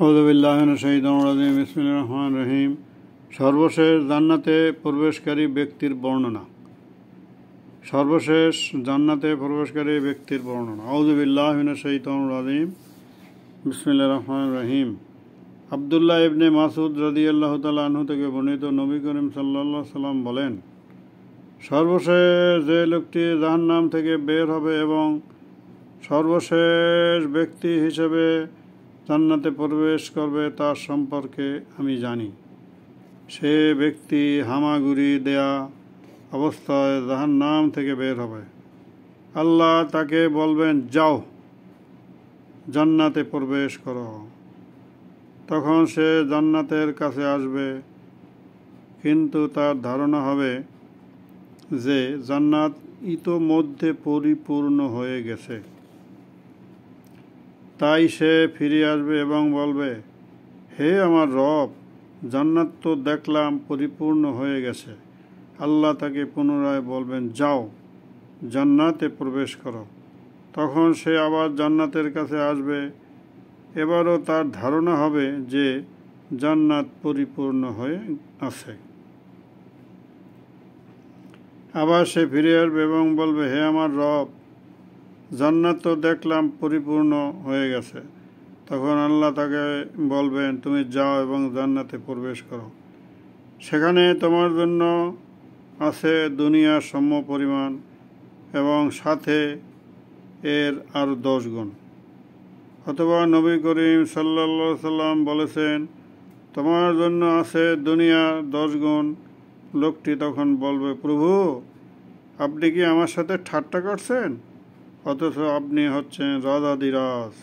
আউযু বিল্লাহি মিনাশ শাইতানির রাজিম। বিসমিল্লাহির রহমানির রহিম। সর্বশেষ জান্নাতে প্রবেশকারী ব্যক্তির বর্ণনা। সর্বশেষ জান্নাতে প্রবেশকারী ব্যক্তির বর্ণনা। আউযু বিল্লাহি মিনাশ শাইতানির রাজিম। বিসমিল্লাহির রহমানির রহিম। আব্দুল্লাহ ইবনে মাসউদ রাদিয়াল্লাহু তাআলা আনহু থেকে বর্ণিত, নবী করিম সাল্লাল্লাহু আলাইহি সাল্লাম বলেন, সর্বশেষ যে লোকটি জাহান্নাম থেকে বের হবে এবং সর্বশেষ ব্যক্তি হিসেবে জান্নাতে প্রবেশ করবে তার সম্পর্কে আমি জানি। সে ব্যক্তি হামাগুড়ি দেয়া অবস্থায় জাহান্নাম থেকে বের হবে। আল্লাহ তাকে বলবেন, যাও, জান্নাতে প্রবেশ করো। তখন সে জান্নাতের কাছে আসবে, কিন্তু তার ধারণা হবে যে জান্নাত ইতোমধ্যে পরিপূর্ণ হয়ে গেছে। তাই সে ফিরে আসবে এবং বলবে, হে আমার রব, জান্নাত তো দেখলাম পরিপূর্ণ হয়ে গেছে। আল্লাহ তাকে পুনরায় বলবেন, যাও, জান্নাতে প্রবেশ করো। তখন সে আবার জান্নাতের কাছে আসবে। এবারও তার ধারণা হবে যে জান্নাত পরিপূর্ণ হয়ে আছে। আবার সে ফিরে আসবে এবং বলবে, হে আমার রব, জান্নাত তো দেখলাম পরিপূর্ণ হয়ে গেছে। তখন আল্লাহ তাকে বলবেন, তুমি যাও এবং জান্নাতে প্রবেশ করো। সেখানে তোমার জন্য আছে দুনিয়ার সম পরিমাণ এবং সাথে এর আরও 10 গুণ। অথবা নবী করিম সাল্লাল্লাহু আলাইহি সাল্লাম বলেছেন, তোমার জন্য আছে দুনিয়ার 10 গুণ। লোকটি তখন বলবে, প্রভু, আপনি কি আমার সাথে ঠাট্টা করছেন? অথচ আপনি হচ্ছেন রাজাধিরাজ।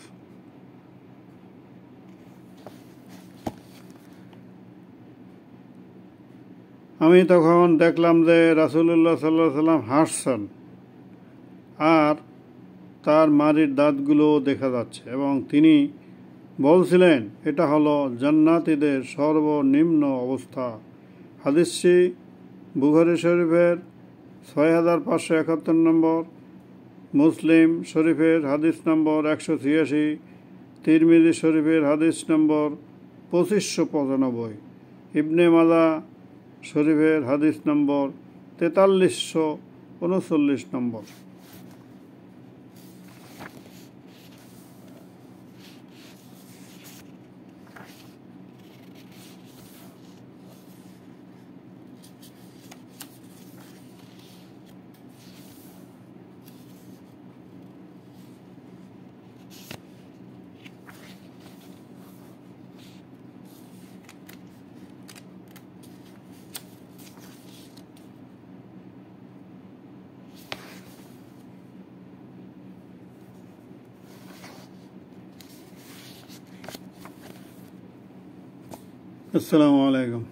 আমি তখন দেখলাম যে রাসূলুল্লাহ সাল্লাল্লাহু আলাইহি সাল্লাম হাসছেন আর তার মাড়ির দাঁতগুলো দেখা যাচ্ছে এবং তিনি বলছিলেন, এটা হলো জান্নাতীদের সর্বনিম্ন অবস্থা। হাদিসটি বুখারী শরীফের 6571 নম্বর, মুসলিম শরীফের হাদিস নম্বর 186, তিরমিজি শরীফের হাদিস নম্বর 2595, ইবনে মাজাহ শরীফের হাদিস নম্বর 4339 নম্বর। আসসালামু আলাইকুম।